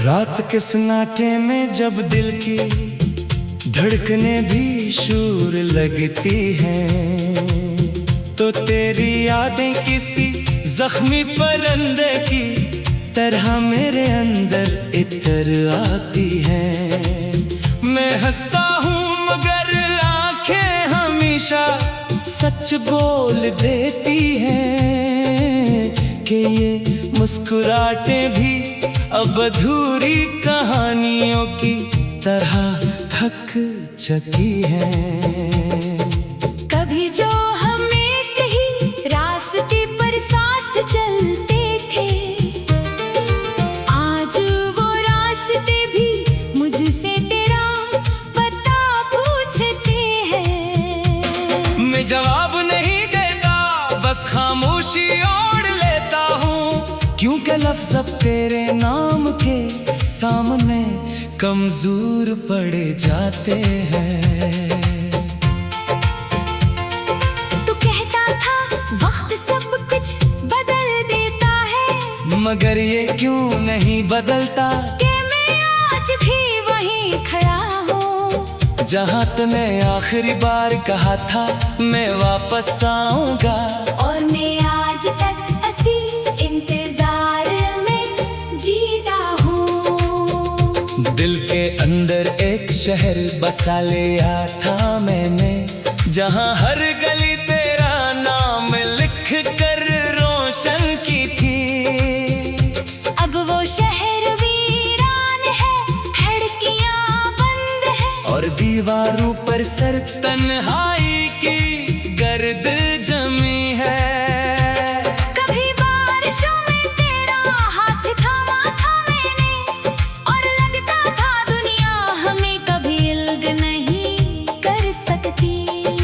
रात के सन्नाटे में जब दिल की धड़कने भी शूर लगती हैं, तो तेरी यादें किसी जख्मी परिंदे की तरह मेरे अंदर इतर आती हैं। मैं हंसता हूँ मगर आंखें हमेशा सच बोल देती हैं कि ये मुस्कुराहटें भी अब अधूरी कहानियों की तरह थक चुकी हैं। कभी जो हमें कहीं रास्ते पर साथ चलते थे, आज वो रास्ते भी मुझसे तेरा पता पूछते हैं। मैं जवाब नहीं देता, बस खामोशी ओढ़ लेता हूँ, क्योंकि लफ्ज़ अब तेरे नाम के सामने कमजोर पड़े जाते हैं। तू कहता था वक्त सब कुछ बदल देता है, मगर ये क्यों नहीं बदलता कि मैं आज भी वहीं खड़ा हूँ जहाँ तूने आखिरी बार कहा था मैं वापस आऊंगा। और मैं आज तक ऐसी इंतजार में जीता हूँ। दिल के अंदर एक शहर बसा लिया था मैंने, जहाँ हर गली तेरा नाम लिख कर रोशन की थी। अब वो शहर वीरान है, खिड़कियाँ बंद है, और दीवारों पर सर तन्हाई की गर्द जमी है। कभी बारिशों में तेरा हाथ थामा था मैंने, और लगता था दुनिया हमें कभी इल्ग नहीं कर सकती।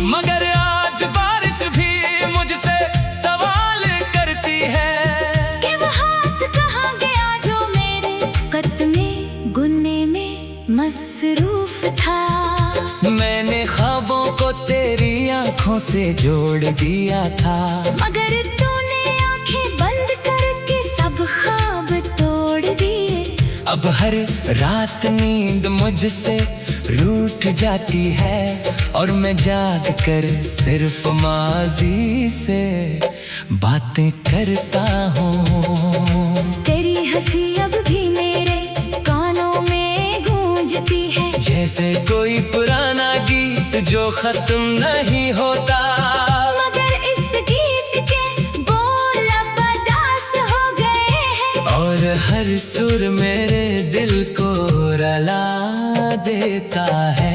मगर आज बारिश भी मुझसे सवाल करती है कि वो हाथ कहाँ गया जो मेरे कत में गुनने में मसरूफ था। मैंने ख्वाबों को तेरी आंखों से जोड़ दिया था, मगर तूने आंखें बंद करके सब ख्वाब तोड़ दिए। अब हर रात नींद मुझसे रूठ जाती है, और मैं जाग कर सिर्फ माजी से बातें करता हूँ। तेरी हंसी अब भी मेरे कानों में गूंजती है, जैसे कोई पुराना गीत जो खत्म नहीं होता। मगर इस गीत के बोल अब अदास हो गए हैं, और हर सुर मेरे दिल को रुला देता है।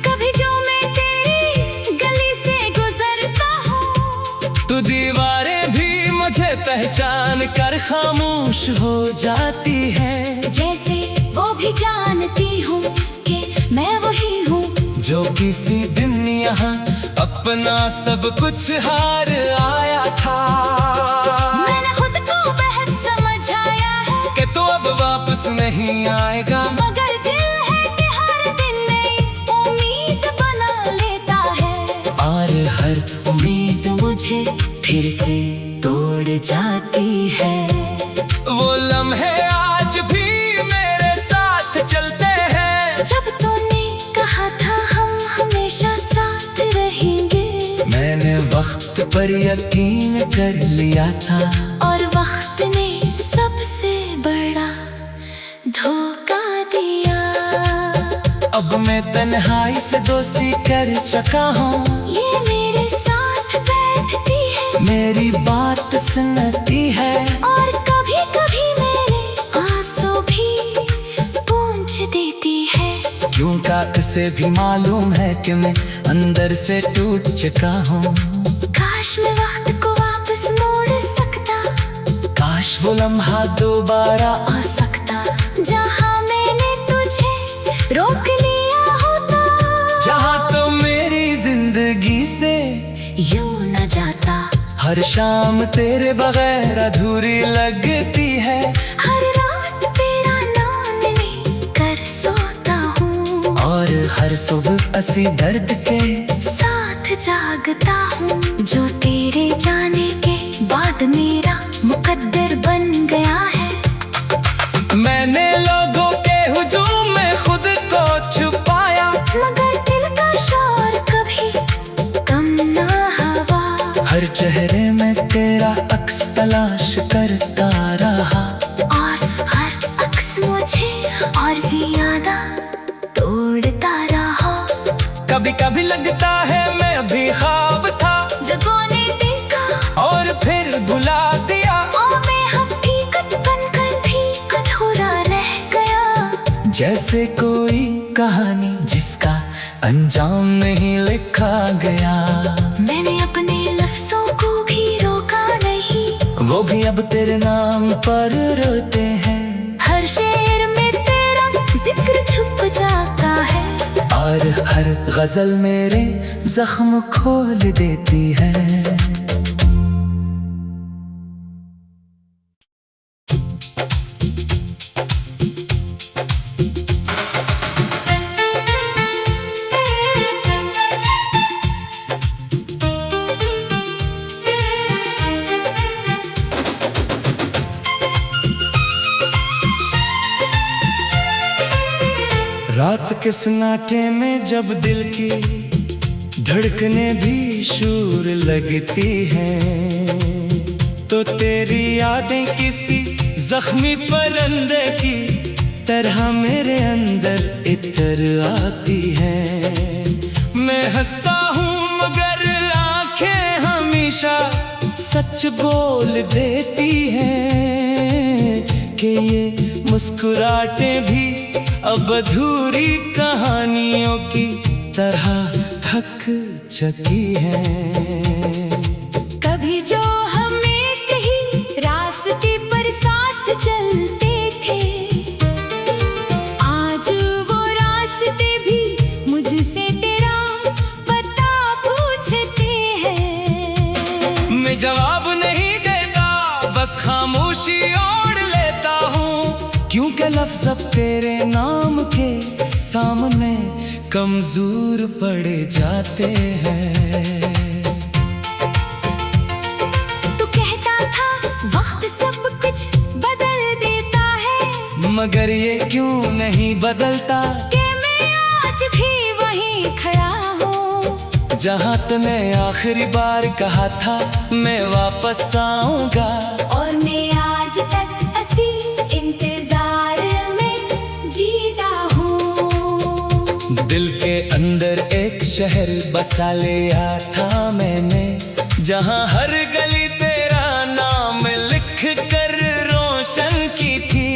कभी जो मैं तेरी गली से गुजरता हूँ, तो दीवारें भी मुझे पहचान कर खामोश हो जाती है, जैसे वो भी जानती हूँ कि मैं वही हूँ जो किसी दिन यहाँ अपना सब कुछ हार आया था। मैंने खुद को बेहद समझ आया है कि तो अब वापस नहीं आएगा, मगर दिल है कि हर दिन नई उम्मीद बना लेता है। और हर उम्मीद मुझे फिर से तोड़ जाती है। वो लम्हे आज भी मेरे साथ चलते हैं, जब तूने कहा था हम हमेशा साथ रहेंगे, मैंने वक्त पर यकीन कर लिया था, और वक्त ने सबसे बड़ा धोखा दिया। अब मैं तन्हाई से दोस्ती कर चुका हूँ। ये मेरे साथ बैठती है, मेरी बात सुनती है, और कभी कभी मेरे आंसू भी पूंछ देती है। क्योंकि उसे भी मालूम है कि मैं अंदर से टूट चुका हूँ। काश मैं वक्त को वापस मोड़ सकता, काश वो लम्हा दोबारा आ सकता, जहाँ मैंने तुझे रोक लिया होता, जहाँ तो मेरी जिंदगी से यूं न जाता। हर शाम तेरे बगैर अधूरी लगती है, हर रात तेरा नाम लेकर सोता हूँ, और हर सुबह असी दर्द के साथ जागता हूँ। जो तेरे जाने के बाद मेरा मुकद्दर बन गया है, हर चेहरे में तेरा अक्स तलाश करता रहा, और हर अक्स मुझे और ज्यादा तोड़ता रहा। कभी कभी लगता है मैं अभी ख्वाब था, जगों ने देखा और फिर भुला दिया। और मैं हकीकत बनकर भी अधूरा रह गया। जैसे कोई कहानी जिसका अंजाम नहीं लिखा गया। मैंने अपने लफ्जों को भी रोका नहीं, वो भी अब तेरे नाम पर रोते हैं। हर शेर में तेरा जिक्र छुप जाता है, और हर गजल मेरे जख्म खोल देती है। रात के सन्नाटे में जब दिल की धड़कने भी शूर लगती हैं, तो तेरी यादें किसी जख्मी परिंदे की तरह मेरे अंदर इतर आती हैं। मैं हंसता हूँ मगर आंखें हमेशा सच बोल देती हैं, कि ये मुस्कुराहटें भी अब अधूरी कहानियों की तरह थक चुकी हैं। कभी जो हमें कहीं रास्ते पर साथ चलते थे, आज वो रास्ते भी मुझसे तेरा पता पूछते हैं। मैं जवाब नहीं देता, बस खामोशी ओढ़ लेता हूँ, क्योंकि लफ्ज़ अब तेरे नाम के सामने कमजोर पड़े जाते हैं। तू कहता था वक्त सब कुछ बदल देता है, मगर ये क्यों नहीं बदलता कि मैं आज भी वहीं खड़ा हूँ, जहाँ तूने आखिरी बार कहा था मैं वापस आऊंगा। और मैं आज तक ऐसी इंतजार में जीता हूँ। दिल के अंदर एक शहर बसा लिया था मैंने, जहाँ हर गली तेरा नाम लिख कर रोशन की थी।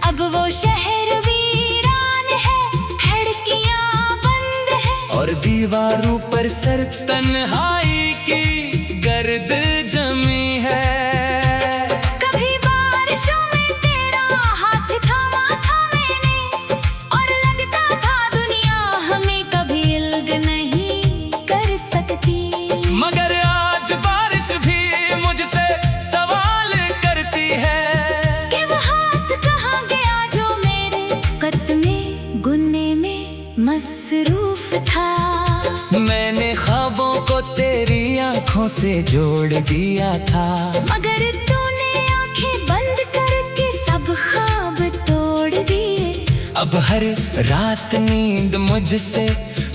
अब वो शहर वीरान है, खिड़कियाँ बंद है, और दीवारों पर सर तन्हाई की गर्द जमी है। कभी बारिशों में तेरा हाथ थामा था मैंने, और लगता था दुनिया हमें कभी इल्ग नहीं कर सकती। मगर आज बारिश भी मुझसे सवाल करती है, कि वो हाथ कहाँ गया जो मेरे कत में गुनने में मसरूफ था। मैंने ख्वाबों को तेरी आंखों से जोड़ दिया था, मगर तूने आंखें बंद करके सब ख्वाब तोड़ दिए। अब हर रात नींद मुझसे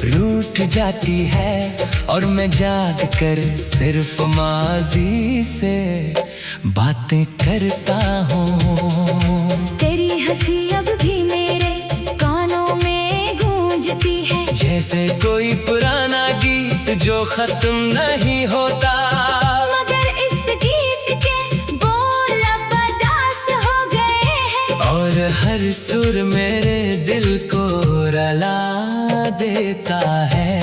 रूठ जाती है, और मैं जाग कर सिर्फ माजी से बातें करता हूँ। तेरी हंसी अब भी मेरे कानों में गूंजती है, जैसे कोई पुराना गीत जो खत्म नहीं होता। मगर इस गीत के बोल अब अदास हो गए हैं, और हर सुर मेरे दिल को रुला देता है।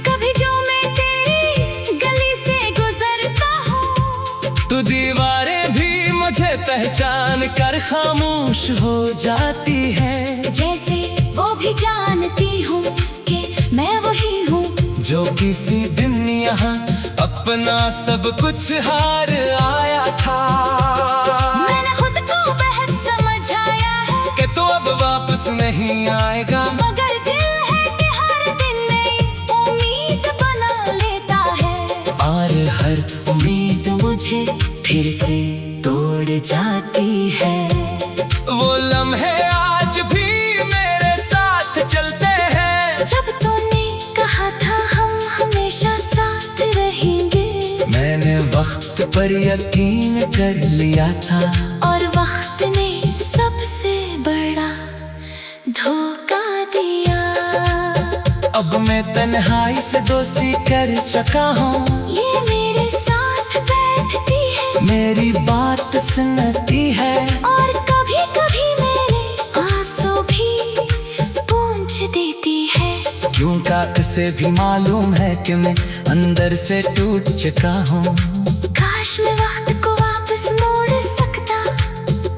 कभी जो मैं तेरी गली से गुजरता हूँ, तो दीवारें भी मुझे पहचान कर खामोश हो जाती है। जैसे वो भी जानती हूँ कि मैं वही हूँ, जो किसी दिन यहाँ अपना सब कुछ हार आया था। मैंने खुद को बेहद समझ आया है, कि तो अब वापस नहीं आएगा। मगर दिल है कि हर दिन नई उम्मीद बना लेता है, और हर उम्मीद मुझे फिर से तोड़ जाती है। वो लम्हे आज भी मेरे साथ चलते हैं, जब तूने कहा था हम हमेशा पर यकीन कर लिया था। और वक्त ने सबसे बड़ा धोखा दिया। अब मैं तन्हाई से दोस्ती कर चुका हूँ। ये मेरे साथ बैठती है, मेरी बात सुनती है, और कभी कभी मेरे आंसू भी पोंछ देती है। क्यों का इसे भी मालूम है कि मैं अंदर से टूट चुका हूँ। काश मैं वक्त को वापस मोड़ सकता,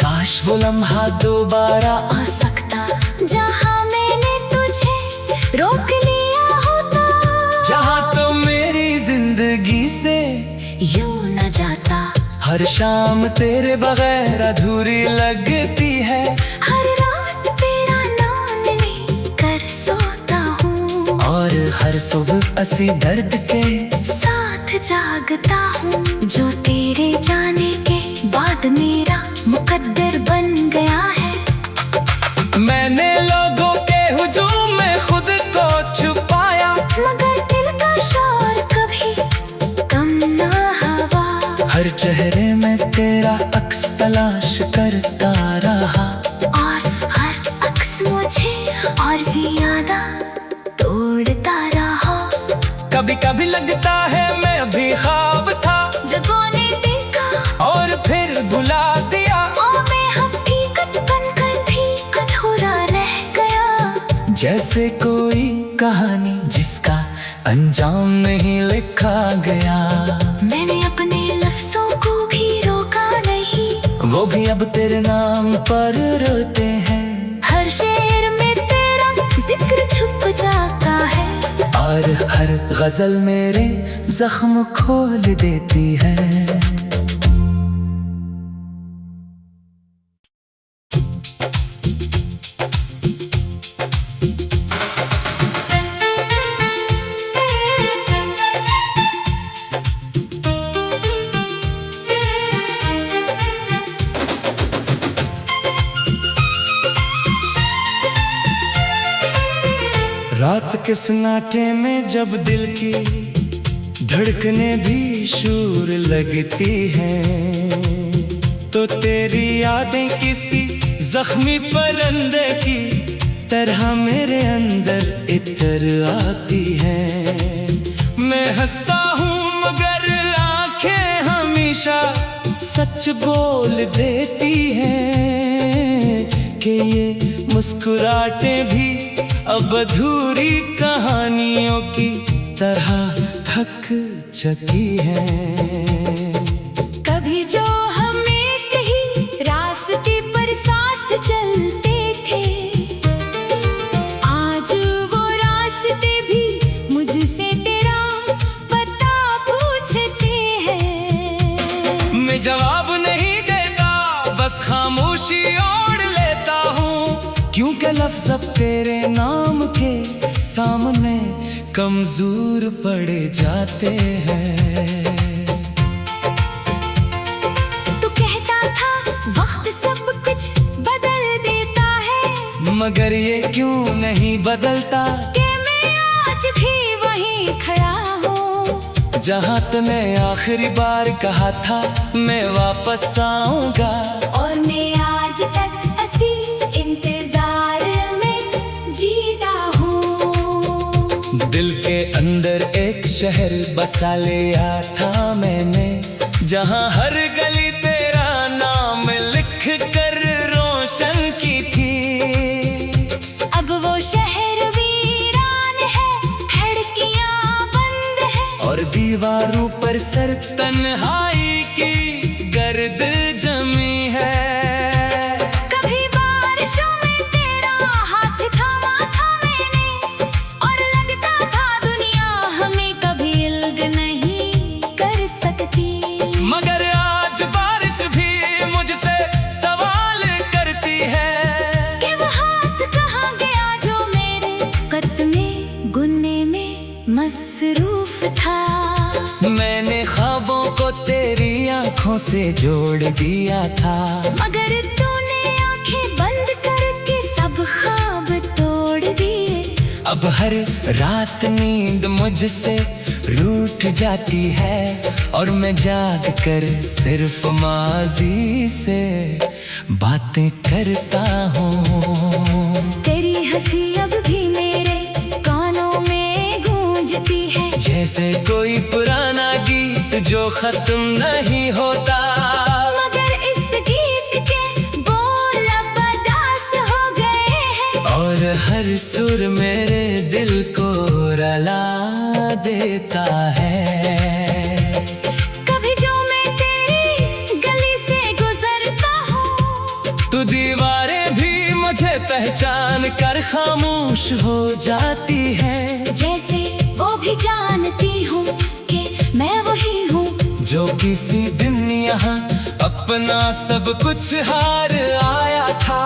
काश वो लम्हा दोबारा आ सकता, जहाँ मैंने तुझे रोक लिया होता, जहाँ तो मेरी जिंदगी से यूं न जाता। हर शाम तेरे बगैर अधूरी लगती है। हर रात तेरा नाम लेकर सोता हूँ, और हर सुबह असी दर्द के साथ जागता हूँ। जो तेरे जाने के बाद मेरा मुकद्दर बन गया है। मैंने लोगों के हुजूम में खुद को छुपाया, मगर दिल का शोर कभी कम ना हुआ। हर चेहरे में तेरा अक्स तलाश करता रहा। और हर अक्स मुझे और ज्यादा तोड़ता रहा। कभी कभी लगता है मैं अभी ख्वाब था, जगों ने देखा और फिर भुला दिया। और मैं हकीकत बनकर भी अधूरा रह गया। जैसे कोई कहानी जिसका अंजाम नहीं लिखा गया। मैंने अपने लफ्जों को भी रोका नहीं, वो भी अब तेरे नाम पर रोते हैं। हर शेर में तेरा जिक्र छुप जाता है। और हर गजल मेरे जख्म खोल देती है। रात के सन्नाटे में जब दिल की धड़कने भी शूर लगती हैं, तो तेरी यादें किसी जख्मी परिंदे की तरह मेरे अंदर इतर आती हैं। मैं हंसता हूँ मगर आंखें हमेशा सच बोल देती हैं कि ये मुस्कुराहटें भी अब अधूरी कहानियों की तरह थक चुकी हैं। कभी जो हमें कहीं रास्ते पर साथ चलते थे, आज वो रास्ते भी मुझसे तेरा पता पूछते हैं। मैं जवाब नहीं देता, बस खामोशी ओढ़ लेता हूँ, क्योंकि लफ्ज़ अब तेरे नाम के सामने कमजोर पड़े जाते हैं। तू कहता था वक्त सब कुछ बदल देता है, मगर ये क्यों नहीं बदलता कि मैं आज भी वहीं खड़ा हूँ, जहाँ तूने आखिरी बार कहा था मैं वापस आऊंगा। और मैं आज तक ऐसी इंतजार में जीता हूँ। दिल के अंदर एक शहर बसा लिया था मैंने, जहाँ हर गली तेरा नाम लिख कर रोशन की थी। अब वो शहर वीरान है, खिड़कियाँ बंद है, और दीवारों पर सर तन्हाई की गर्द जमी है। कभी बारिशों में तेरा हाथ थामा था मैंने, और लगता था दुनिया हमें कभी इल्ग नहीं कर सकती। मगर आज बारिश भी मुझसे सवाल करती है कि वो हाथ कहाँ गया जो मेरे कत में गुन्ने में मसरूफ था। मैंने ख्वाबों को तेरी आंखों से जोड़ दिया था, मगर तूने आंखें बंद करके सब ख्वाब तोड़ दिए। अब हर रात नींद मुझसे रूठ जाती है और मैं जाग कर सिर्फ माजी से बातें करता हूँ। तेरी हंसी अब भी मेरे कानों में गूंजती है, जैसे कोई पुराना गीत जो खत्म नहीं होता। मगर इस गीत के बोल अब अदास हो गए हैं, और हर सुर मेरे दिल को रुला देता है। कभी जो मैं तेरी गली से गुजरता हूँ, तो दीवारें भी मुझे पहचान कर खामोश हो जाती है। जैसे वो भी जानती हूँ कि मैं वही हूँ जो किसी दिन यहाँ अपना सब कुछ हार आया था।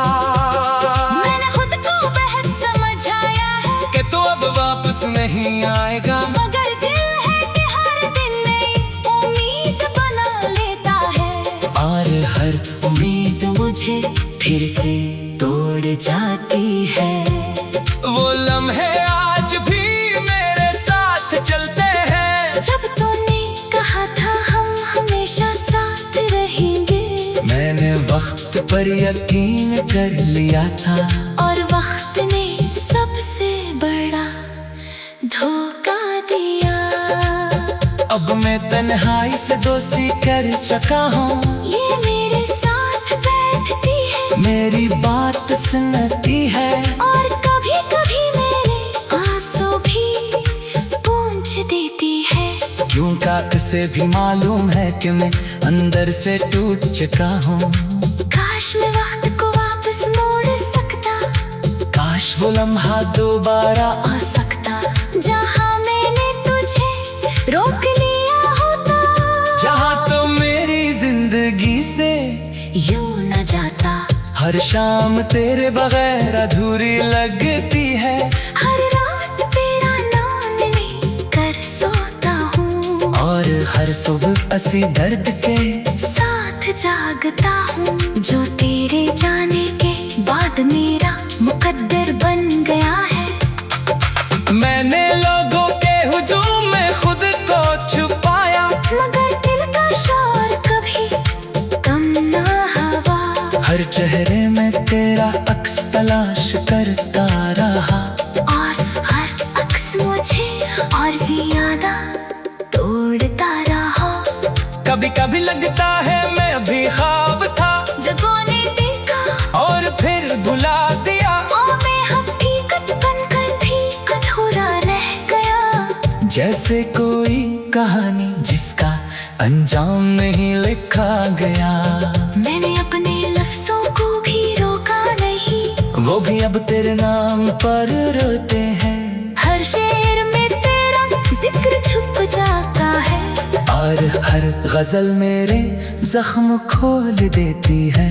मैंने खुद को बेहद समझ आया है कि तो अब वापस नहीं आएगा। मगर दिल है कि हर दिन नई उम्मीद बना लेता है, और हर उम्मीद मुझे फिर से तोड़ जाती है। वो लम्हे आज भी मेरे साथ चलते हैं। जब तूने कहा था हम हमेशा साथ रहेंगे, मैंने वक्त पर यकीन कर लिया था। और वक्त ने सबसे बड़ा धोखा दिया। अब मैं तन्हाई से दोस्ती कर चुका हूँ। ये मेरे साथ बैठती है, मेरी बात सुनती है, और कभी कभी मेरे आंसू भी पूंछ देती है। क्यों से भी मालूम है कि मैं अंदर से टूट चुका हूँ। काश मैं वक्त को वापस मोड़ सकता, काश वो लम्हा दोबारा आ सकता जहाँ मैंने तुझे रोक लिया होता, जहाँ तो मेरी जिंदगी से यूं न जाता। हर शाम तेरे बगैर अधूरी लगती है। हर रात तेरा नाम लेकर सोता हूँ, और हर सुबह असी दर्द के साथ जागता हूँ। जो तेरे जाने के बाद मेरा मुकद्दर बन गया है। मैंने लोगों के हुजूम में खुद को छुपाया, मगर दिल का शोर कभी कम ना हुआ। हर चेहरे में तेरा अक्स तलाश करता रहा। और हर अक्स मुझे और ज्यादा तोड़ता रहा। कभी कभी लगता है मैं अभी ख्वाब था, जगों ने देखा और फिर भुला दिया। और मैं हकीकत बनकर भी अधूरा रह गया। जैसे कोई कहानी जिसका अंजाम नहीं लिखा गया। मैंने अपने लफ्जों को भी रोका नहीं, वो भी अब तेरे नाम पर रोते हैं। हर शेर में तेरा जिक्र छुप जाता है। और हर गजल मेरे जख्म खोल देती है।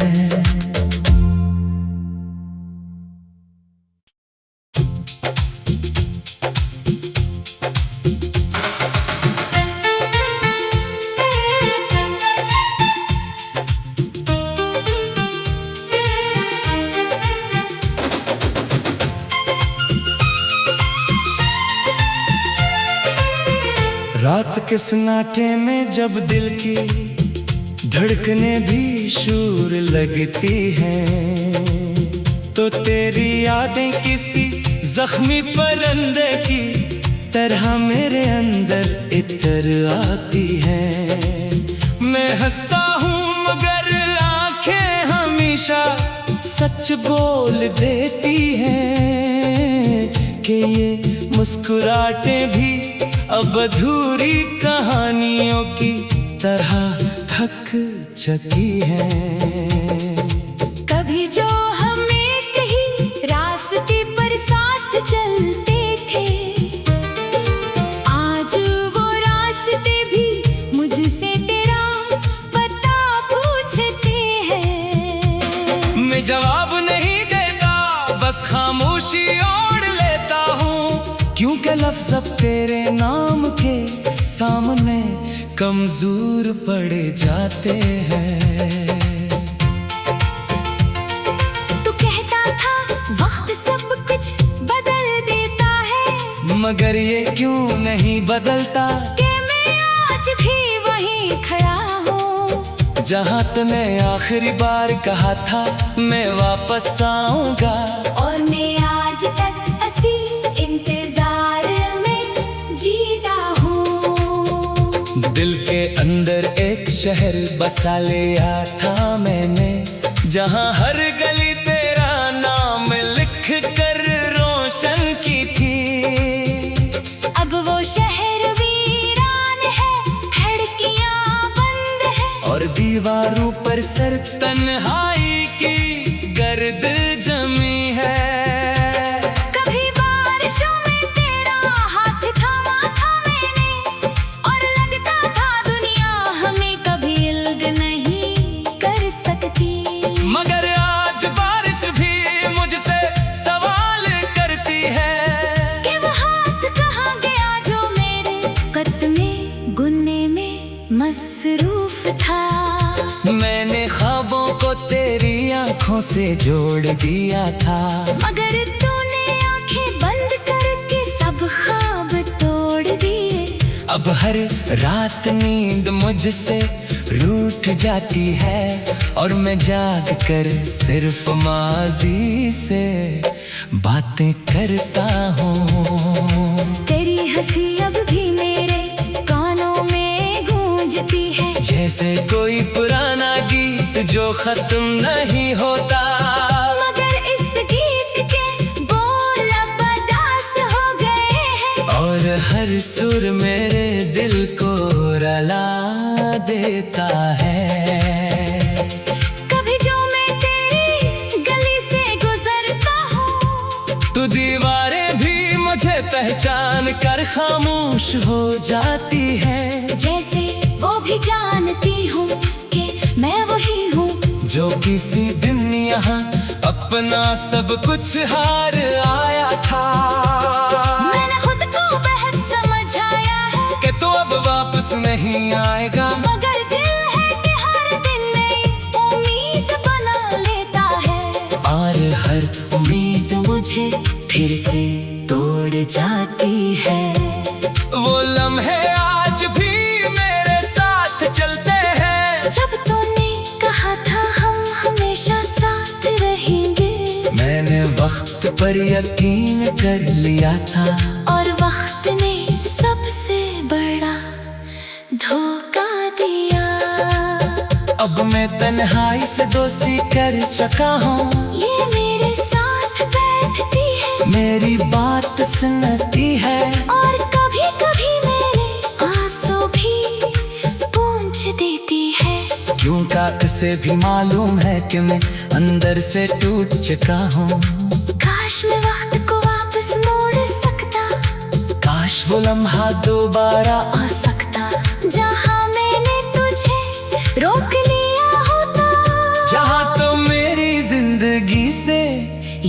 रात के सन्नाटे में जब दिल की धड़कने भी शूर लगती हैं, तो तेरी यादें किसी जख्मी परिंदे की तरह मेरे अंदर इतर आती हैं। मैं हंसता हूँ मगर आंखें हमेशा सच बोल देती हैं कि ये मुस्कुराहटें भी अब अधूरी कहानियों की तरह थक चुकी हैं। कभी जो हमें कहीं रास्ते पर साथ चलते थे, आज वो रास्ते भी मुझसे तेरा पता पूछते हैं। मैं जवाब नहीं देता, बस खामोशी ओढ़ लेता हूँ, क्योंकि लफ्ज़ अब तेरे नाम के सामने कमजोर पड़े जाते हैं। तू कहता था वक्त सब कुछ बदल देता है, मगर ये क्यों नहीं बदलता कि मैं आज भी वहीं खड़ा हूँ। जहाँ तूने आखिरी बार कहा था मैं वापस आऊंगा, और मैं आज तक ऐसी इंतजार में जीता हूँ। दिल के अंदर एक शहर बसा लिया था मैंने, जहाँ हर गली तेरा नाम लिख कर रोशन की थी। अब वो शहर वीरान है, खिड़कियाँ बंद है, और दीवारों पर सर तन्हाई की गर्द जमी है। कभी बारिशों में तेरा हाथ थामा था मैंने, और लगता था दुनिया हमें कभी इल्ग नहीं कर सकती। मगर आज बारिश भी मुझसे सवाल करती है कि वो हाथ कहाँ गया जो मेरे कत में गुनने में मसरूफ था। मैंने ख्वाबों को तेरी आंखों से जोड़ दिया था, मगर तूने आंखें बंद करके सब ख्वाब तोड़ दिए। अब हर रात नींद मुझसे रूठ जाती है, और मैं जाग कर सिर्फ माजी से बातें करता हूँ। तेरी हंसी अब भी मेरे कानों में गूंजती है, जैसे कोई पुराना गीत जो खत्म नहीं होता। मगर इस गीत के बोल अब अदास हो गए हैं, और हर सुर मेरे दिल को रुला देता है। कभी जो मैं तेरी गली से गुजरता हूँ, तो दीवारें भी मुझे पहचान कर खामोश हो जाती है, जैसे वो भी जानती हूँ कि मैं वही हूँ जो किसी दिन यहाँ अपना सब कुछ हार आया था। मैंने खुद को बेहद समझ आया है कि तो अब वापस नहीं आएगा, मगर दिल है कि हर दिन नई उम्मीद बना लेता है, और हर उम्मीद मुझे फिर से तोड़ जाती है। वो लम्हे आज भी मेरे साथ चलते हैं, जब तूने कहा था हम हमेशा साथ रहेंगे, मैंने वक्त पर यकीन कर लिया था, और वक्त ने सबसे बड़ा धोखा दिया। अब मैं तन्हाई से दोस्ती कर चुका हूँ। ये मेरे साथ बैठती है, मेरी बात सुनती है, और कभी कभी मेरे आंसू भी पूंछ देती है। क्यों का इसे भी मालूम है कि मैं अंदर से टूट चुका हूँ। काश मैं वक्त को वापस मोड़ सकता, काश वो लम्हा दोबारा आ सकता, जहाँ मैंने तुझे रोक लिया होता, जहाँ तो मेरी जिंदगी से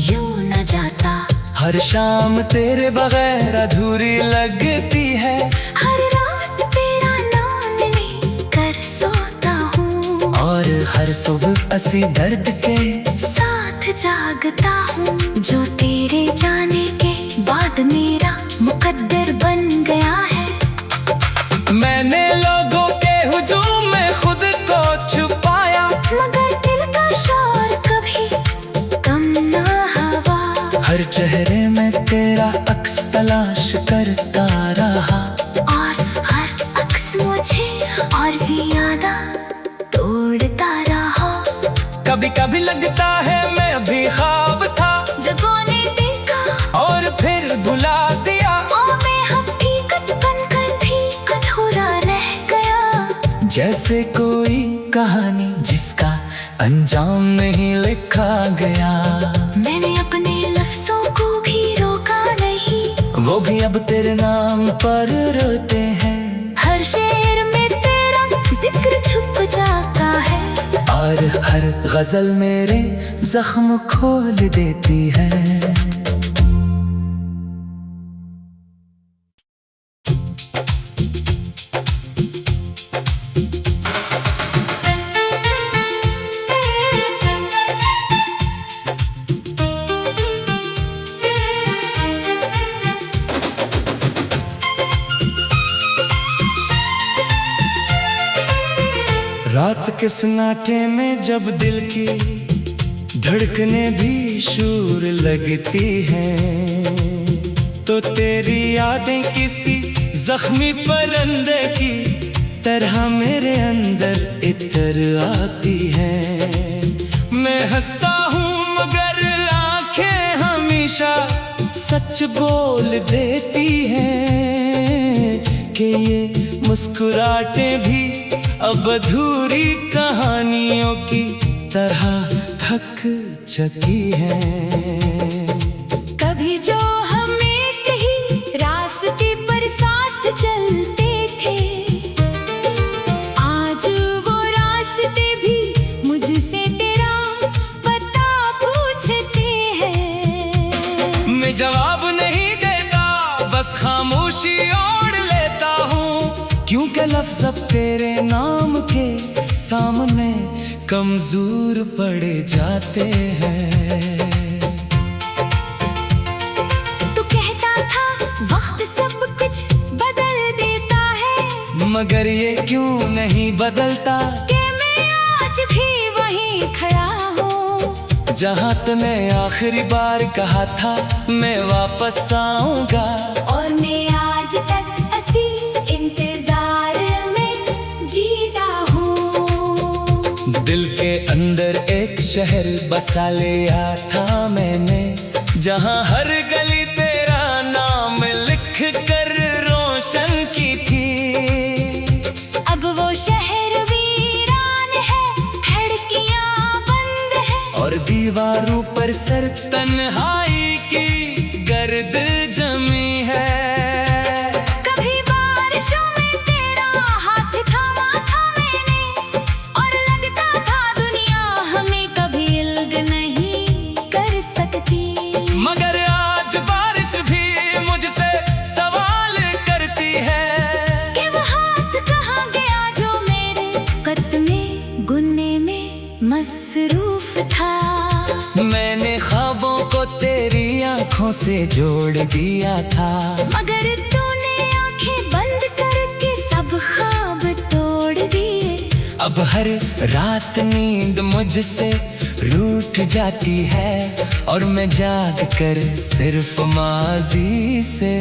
यूं न जाता। हर शाम तेरे बगैर अधूरी लगती है, हर रात तेरा नाम लेकर सोता हूँ, और हर सुबह असी दर्द के साथ जागता हूँ। जो तेरे जाने के बाद मेरा मुकद्दर बन गया है, मैंने लोगों के हुजूम में खुद को छुपाया, मगर दिल का शोर कभी कम ना हवा। हर चेहरे में तेरा अक्स तलाश करता रहा, और हर अक्स मुझे और ज्यादा तोड़ता रहा। कभी कभी लगता है मैं अभी ख्वाब था, जगों ने देखा और फिर भुला दिया, और मैं हकीकत बनकर भी अधूरा रह गया। जैसे कोई कहानी जिसका अंजाम नहीं लिखा गया। मैंने अपने लफ्जों को भी रोका नहीं, वो भी अब तेरे नाम पर रोते हैं। हर शेर में तेरा जिक्र छुप जाता है, और हर गजल मेरे जख्म खोल देती है। रात के सन्नाटे में जब दिल की धड़कने भी शूर लगती हैं, तो तेरी यादें किसी जख्मी परिंदे की तरह मेरे अंदर इतर आती हैं। मैं हंसता हूँ मगर आंखें हमेशा सच बोल देती हैं कि ये मुस्कुराहटें भी अब अधूरी कहानियों की तरह थक चुकी हैं। कभी जो हमें कहीं रास्ते पर साथ चलते थे, आज वो रास्ते भी मुझसे तेरा पता पूछते हैं। मैं जवाब नहीं देता, बस खामोशी ओढ़ लेता हूँ, क्योंकि लफ्ज़ अब तेरे नाम के सामने कमजोर पड़े जाते हैं। तू कहता था वक्त सब कुछ बदल देता है, मगर ये क्यों नहीं बदलता कि मैं आज भी वहीं खड़ा हूँ जहाँ तूने आखिरी बार कहा था मैं वापस आऊंगा। और मैं आज तक ऐसी इंतजार में जीता हूँ। दिल के अंदर एक शहर बसा लिया था मैंने, जहाँ हर गली तेरा नाम लिख कर रोशन की थी। अब वो शहर वीरान है, खिड़कियाँ बंद है, और दीवारों पर सर तन्हाई की गर्द जमी है। कभी बारिशों में तेरा हाथ थामा था मैंने, और लगता था दुनिया हमें कभी इल्ग नहीं कर सकती। मगर आज बारिश भी मुझसे सवाल करती है कि वो हाथ कहाँ गया जो मेरे कत में गुनने में मसरूफ था। मैंने ख्वाबों को तेरी आंखों से जोड़ दिया था, मगर तूने आंखें बंद करके सब ख्वाब तोड़ दिए। अब हर रात नींद मुझसे रूठ जाती है, और मैं जाग कर सिर्फ माजी से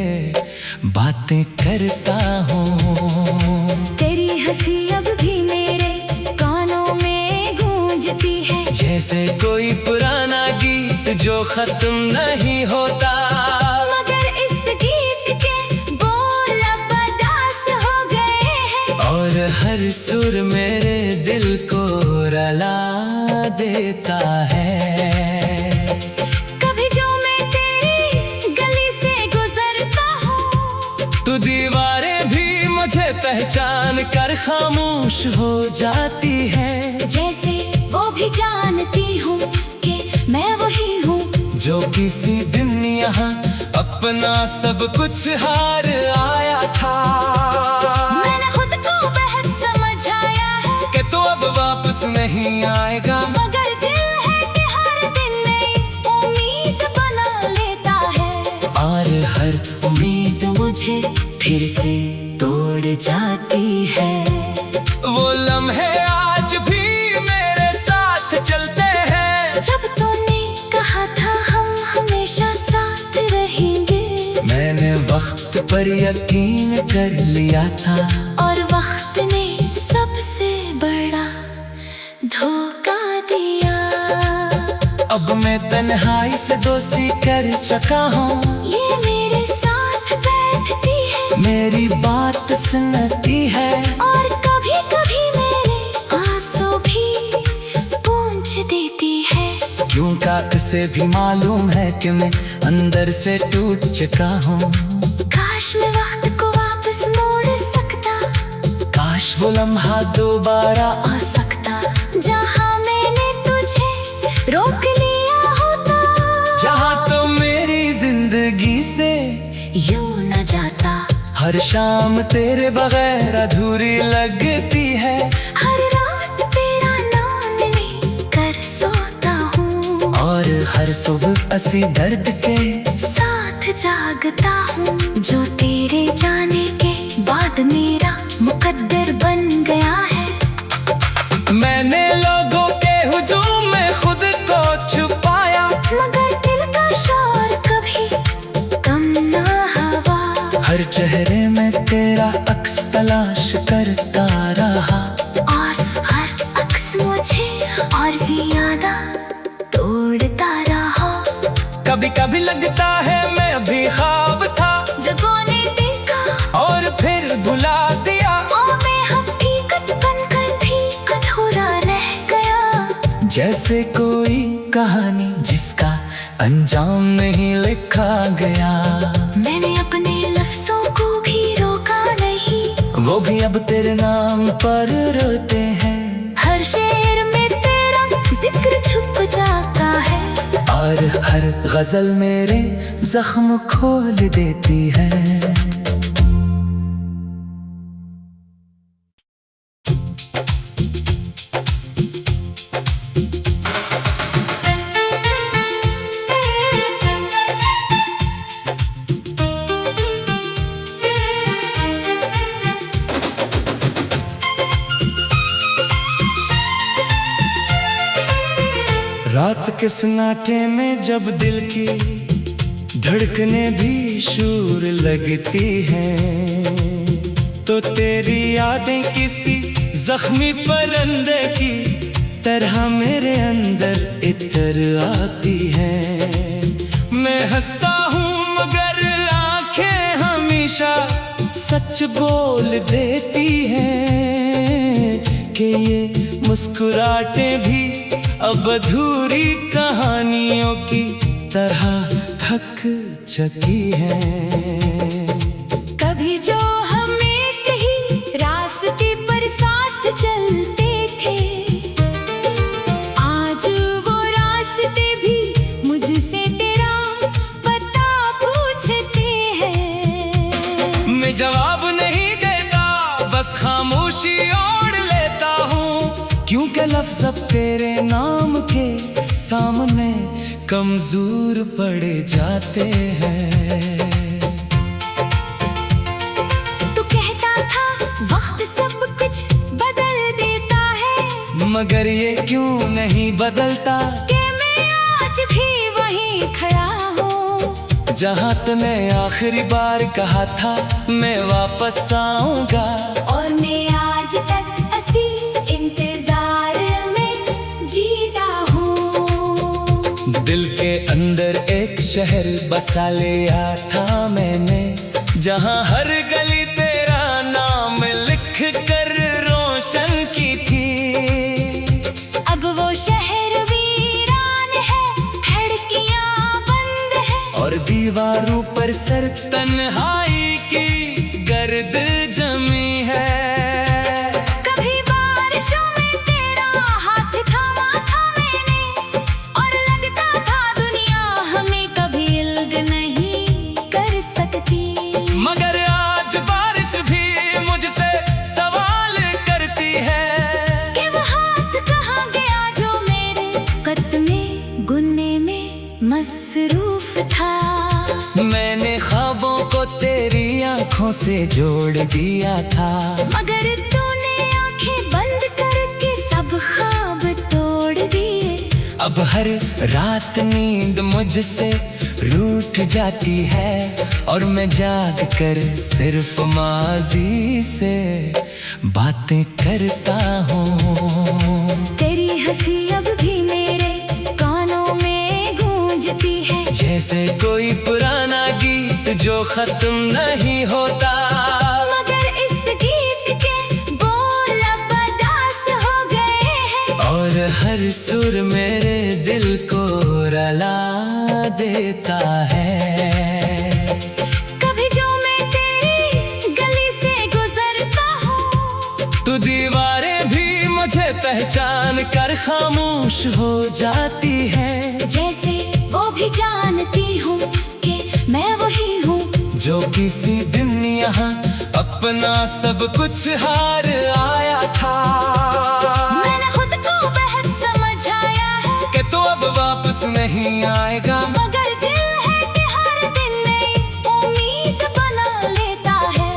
बातें करता हूँ। तेरी हंसी अब भी मेरे कानों में गूंजती है, जैसे कोई पुराना गीत जो खत्म नहीं होता। मगर इस गीत के बोल अब अदास हो गए हैं, और हर सुर मेरे दिल को रुला देता है। कभी जो मैं तेरी गली से गुजरता हूँ, तो दीवारें भी मुझे पहचान कर खामोश हो जाती है, जैसे वो भी जानती हूँ कि मैं वही हूँ जो किसी दिन यहाँ अपना सब कुछ हार आया था। मैंने खुद को बेहद समझ आया है कि तो अब वापस नहीं आएगा, मगर दिल है कि हर दिन नई उम्मीद बना लेता है, और हर उम्मीद मुझे फिर से तोड़ जाती है। वो लम्हे आज भी मेरे साथ चलते हैं, जब तूने कहा था हम हमेशा साथ रहेंगे, मैंने वक्त पर यकीन कर लिया था, और वक्त ने सबसे बड़ा धोखा दिया। अब मैं तन्हाई से दोस्ती कर चुका हूँ। ये मेरे साथ बैठती है, मेरी बात सुनती है, और कभी कभी मेरे आंसू भी पूंछ देती है। क्योंकि उसे भी मालूम है कि मैं अंदर से टूट चुका हूँ। काश मैं वक्त को वापस मोड़ सकता, काश वो लम्हा दोबारा आ सकता, जहाँ मैंने तुझे रोक लिया होता, जहाँ तो मेरी जिंदगी से यूं न जाता। हर शाम तेरे बगैर अधूरी लगती है, हर रात तेरा नाम लेकर सोता हूँ, और हर सुबह असी दर्द के साथ जागता हूँ। जो तेरे जाने के बाद मेरा मुकद्दर बन गया है, रहा, और हर अक्स मुझे और ज्यादा तोड़ता रहा। कभी कभी लगता है मैं अभी ख्वाब था, जगों ने देखा और फिर भुला दिया। और मैं हकीकत बनकर भी अधूरा रह गया। जैसे कोई कहानी जिसका अंजाम नहीं लिखा गया। मैंने अपने लफ्जों को भी रोका नहीं, वो भी अब तेरे नाम पर रोते हैं। हर शेर में तेरा जिक्र छुप जाता है, और हर गजल मेरे जख्म खोल देती है। रात के सन्नाटे में जब दिल की धड़कने भी शूर लगती हैं, तो तेरी यादें किसी जख्मी परिंदे की तरह मेरे अंदर इतर आती हैं। मैं हंसता हूँ मगर आंखें हमेशा सच बोल देती हैं कि ये मुस्कुराहटें भी अब अधूरी कहानियों की तरह थक चुकी हैं। कभी जो हमें कहीं रास्ते पर साथ चलते थे, आज वो रास्ते भी मुझसे तेरा पता पूछते हैं। मैं जवाब नहीं देता, बस खामोशी ओढ़ लेता हूँ, क्योंकि लफ्ज़ अब तेरे नाम के सामने कमजोर पड़े जाते हैं। तू कहता था वक्त सब कुछ बदल देता है, मगर ये क्यों नहीं बदलता कि मैं आज भी वहीं खड़ा हूँ, जहाँ तूने आखिरी बार कहा था मैं वापस आऊंगा। और मैं आज तक ऐसी इंतजार में जीता हूँ। दिल के अंदर एक शहर बसा लिया था मैंने, जहाँ हर गली तेरा नाम लिख कर रोशन की थी। अब वो शहर वीरान है, खिड़कियाँ बंद है, और दीवारों पर सर तन्हाई की गर्द जमी है। कभी बारिशों में तेरा हाथ थामा था मैंने, और लगता था दुनिया हमें कभी इल्ग नहीं कर सकती। मगर आज बारिश भी मुझसे सवाल करती है कि वो हाथ कहाँ गया जो मेरे कत में गुनने में मसरूफ था। मैंने ख्वाबों को तेरी आंखों से जोड़ दिया था, मगर तूने आंखें बंद करके सब ख्वाब तोड़ दिए। अब हर रात नींद मुझसे रूठ जाती है, और मैं जाग कर सिर्फ माजी से बातें करता हूँ। तेरी हंसी अब भी मेरे कानों में गूंजती है, जैसे कोई पुराना गीत जो खत्म नहीं होता। मगर इस गीत के बोल अब अदास हो गए हैं, और हर सुर मेरे दिल को रुला देता है। कभी जो मैं तेरी गली से गुजरता हूँ, तो दीवारें भी मुझे पहचान कर खामोश हो जाती है। जैसे वो भी जानती हूँ कि मैं वही हूँ, जो किसी दिन यहाँ अपना सब कुछ हार आया था। मैंने खुद को बेहद समझ आया है कि तो अब वापस नहीं आएगा, मगर दिल है कि हर दिन नई उम्मीद बना लेता है।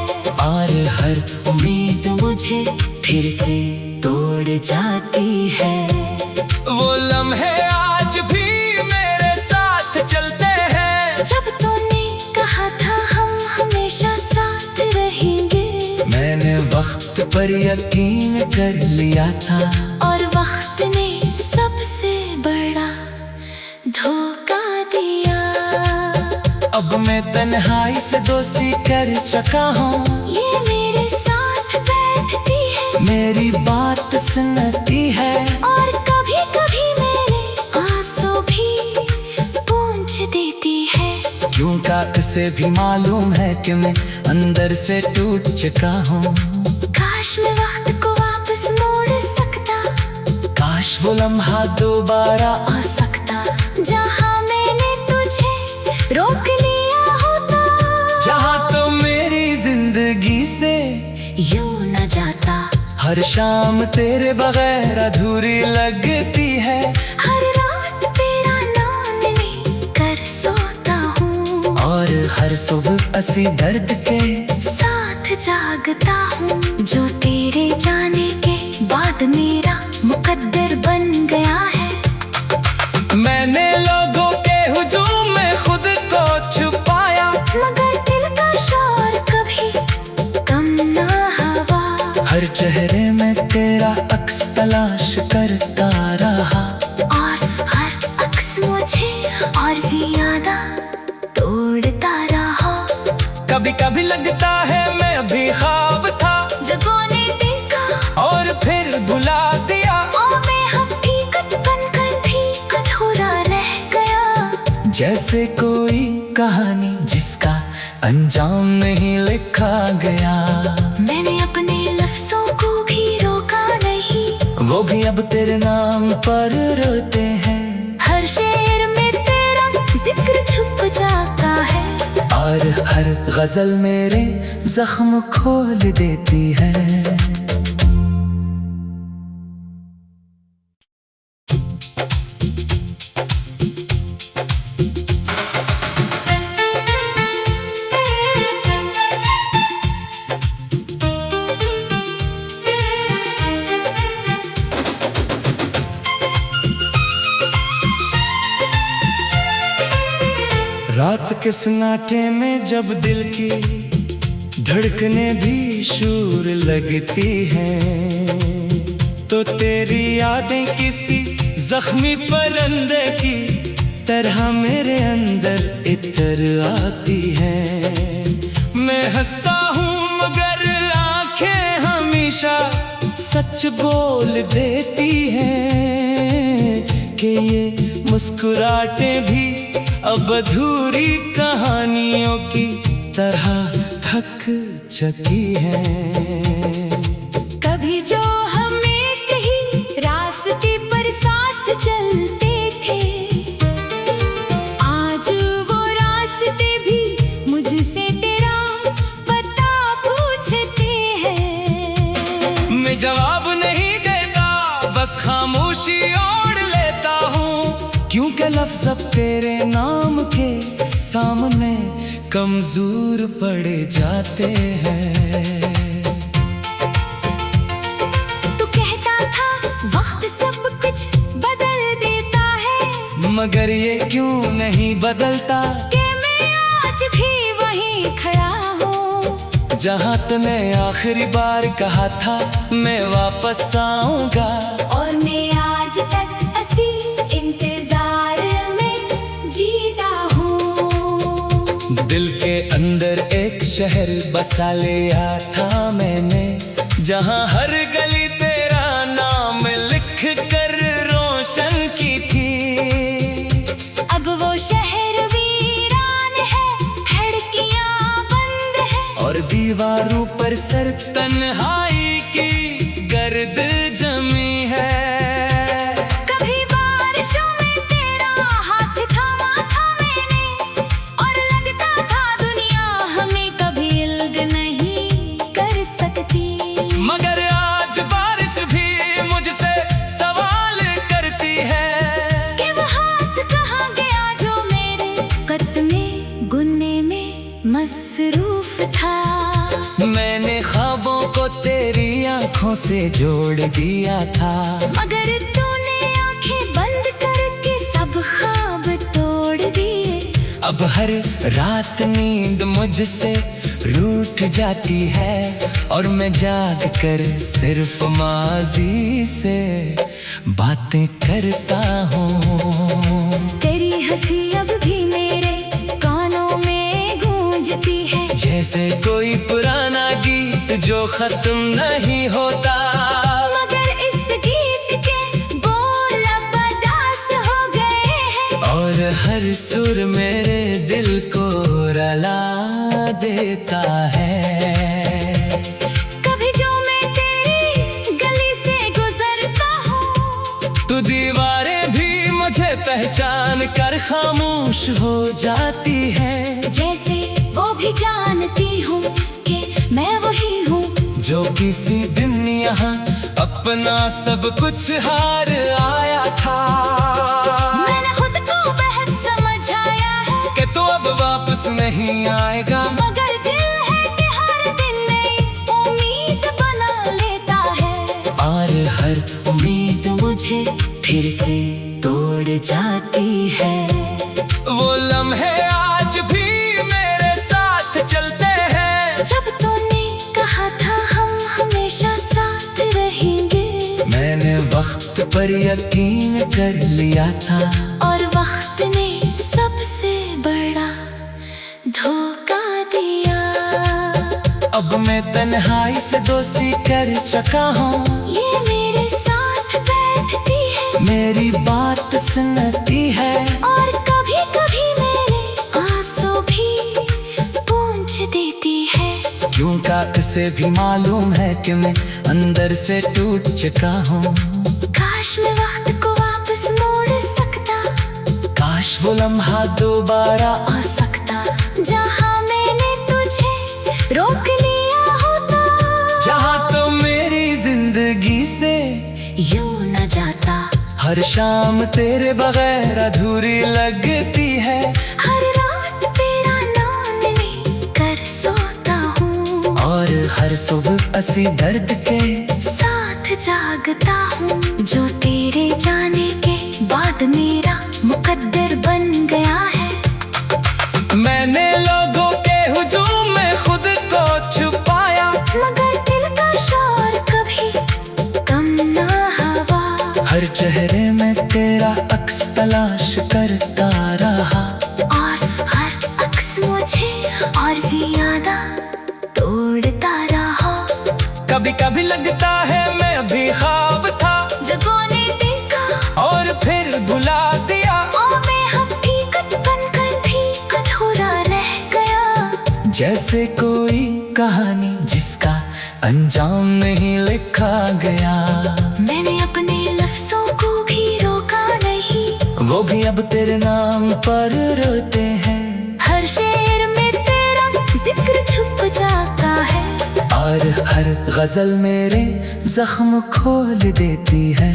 और हर उम्मीद मुझे फिर से तोड़ जाती है। वो लम्हे आज भी मेरे साथ चलते हैं, जब तूने कहा था हम हमेशा साथ रहेंगे, मैंने वक्त पर यकीन कर लिया था। और वक्त ने सबसे बड़ा धोखा दिया। अब मैं तन्हाई से दोस्ती कर चुका हूँ। ये मेरे साथ बैठती है, मेरी बात सुनती है, और कभी कभी मेरे आंसू भी पोंछ देती है। क्यों का इसे भी मालूम है कि मैं अंदर से टूट चुका हूँ। काश मैं वक्त को वापस मोड़ सकता, काश वो लम्हा दोबारा आ सकता, जहाँ मैंने तुझे रोक लिया होता, जहाँ तो मेरी जिंदगी से यूं न जाता। हर शाम तेरे बगैर अधूरी लगती है। हर रात तेरा नाम लेकर सोता हूँ, और हर सुबह असी दर्द के साथ जागता हूँ। जो तेरे जाने के बाद मेरा मुकद्दर बन गया है। मैंने लोगों के हुजूम में खुद को छुपाया, मगर दिल का शोर कभी कम ना हुआ। हर चेहरे में तेरा अक्स तलाश करता रहा। और हर अक्स मुझे और ज्यादा तोड़ता रहा। कभी कभी लगता है मैं अभी ख्वाब था, जगों ने देखा और फिर भुला दिया। और मैं हकीकत बनकर भी अधूरा रह गया। जैसे कोई कहानी जिसका अंजाम नहीं लिखा गया। मैंने अपने लफ्जों को भी रोका नहीं, वो भी अब तेरे नाम पर रोते हैं। हर शेर में तेरा जिक्र छुप जाता है। और हर गजल मेरे जख्म खोल देती है। रात के सन्नाटे में जब दिल की धड़कने भी शूर लगती हैं, तो तेरी यादें किसी जख्मी परिंदे की तरह मेरे अंदर इतर आती हैं। मैं हंसता हूँ मगर आंखें हमेशा सच बोल देती हैं कि ये मुस्कुराहटें भी अब अधूरी कहानियों की तरह थक चुकी हैं। कभी जो हमें कहीं रास्ते पर साथ चलते थे, आज वो रास्ते भी मुझसे तेरा पता पूछते हैं। मैं जवाब नहीं देता, बस खामोशी ओढ़ लेता हूँ, क्योंकि लफ्ज़ अब तेरे नाम के सामने कमजोर पड़े जाते हैं। तू कहता था वक्त सब कुछ बदल देता है, मगर ये क्यों नहीं बदलता कि मैं आज भी वहीं खड़ा हूँ, जहाँ तूने आखिरी बार कहा था मैं वापस आऊंगा। और मैं आज तक ऐसी इंतजार में जीता हूँ। दिल के अंदर एक शहर बसा लिया था मैंने, जहाँ हर गली तेरा नाम लिख कर रोशन की थी। अब वो शहर वीरान है, खिड़कियाँ बंद है, और दीवारों पर सर तन्हाई की गर्द जमी है। कभी बारिशों में तेरा हाथ थामा था मैंने, और लगता था दुनिया हमें कभी इल्ग नहीं कर सकती। मगर आज बारिश भी मुझसे सवाल करती है कि वो हाथ कहाँ गया जो मेरे कत में गुन्ने में मसरूफ था। मैंने ख्वाबों को तेरी आंखों से जोड़ दिया था, मगर तूने आंखें बंद करके सब ख्वाब तोड़ दिए। अब हर रात नींद मुझसे रूठ जाती है और मैं जाग कर सिर्फ माजी से बातें करता हूँ। तेरी हंसी अब भी मेरे कानों में गूंजती है, जैसे कोई पुराना गीत जो खत्म नहीं होता। मगर इस गीत के बोल अब अदास हो गए हैं, और हर सुर मेरे दिल को रुला देता है। कभी जो मैं तेरी गली से गुजरता हूँ, तो दीवारें भी मुझे पहचान कर खामोश हो जाती है। जैसे वो भी जानती हूँ कि मैं वही हूँ जो किसी दिन यहाँ अपना सब कुछ हार आया था। मैंने खुद को बेहद समझ आया है कि तो अब वापस नहीं आएगा। मगर दिल है कि हर दिन नई उम्मीद बना लेता है, और हर उम्मीद मुझे फिर से तोड़ जाती है। वो लम्हे आज भी मेरे साथ चलते हैं। जब तूने कहा था हम हमेशा साथ रहेंगे, मैंने वक्त पर यकीन कर लिया था। और वक्त ने सबसे बड़ा धोखा दिया। अब मैं तन्हाई से दोस्ती कर चुका हूँ। ये मेरे साथ बैठती है, मेरी बात सुनती है, और कभी कभी मेरे आंसू भी पूंछ देती है। क्यों से भी मालूम है कि मैं अंदर से टूट चुका हूँ। काश मैं वक्त को वापस मोड़ सकता, काश वो लम्हा दोबारा आ सकता जहाँ मैंने तुझे रोक लिया होता, जहाँ तो मेरी जिंदगी से यूं न जाता। हर शाम तेरे बगैर अधूरी लगती है। हर रात तेरा नाम लेकर सोता हूँ, और हर सुबह असी दर्द के साथ जागता हूँ। जो तेरे जाने के बाद मेरा मुकद्दर बन गया है। मैंने लोगों के हुजूम में खुद को छुपाया, मगर दिल का शोर कभी कम ना हुआ। हर चेहरे में तेरा अक्स तलाश करता रहा। और हर अक्स मुझे और ज्यादा तोड़ता रहा। कभी कभी लगता है मैं अभी ख्वाब था, जगों ने देखा और फिर भुला दिया। और मैं हकीकत बनकर भी अधूरा रह गया। जैसे कोई कहानी जिसका अंजाम नहीं लिखा गया। मैंने अपने लफ्जों को भी रोका नहीं, वो भी अब तेरे नाम पर रोते हैं। हर शेर में तेरा जिक्र छुप जाता है। और हर गजल मेरे जख्म खोल देती है।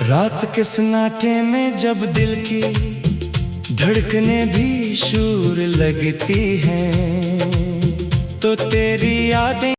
रात के सन्नाटे में जब दिल की धड़कने भी शूर लगती हैं, तो तेरी यादें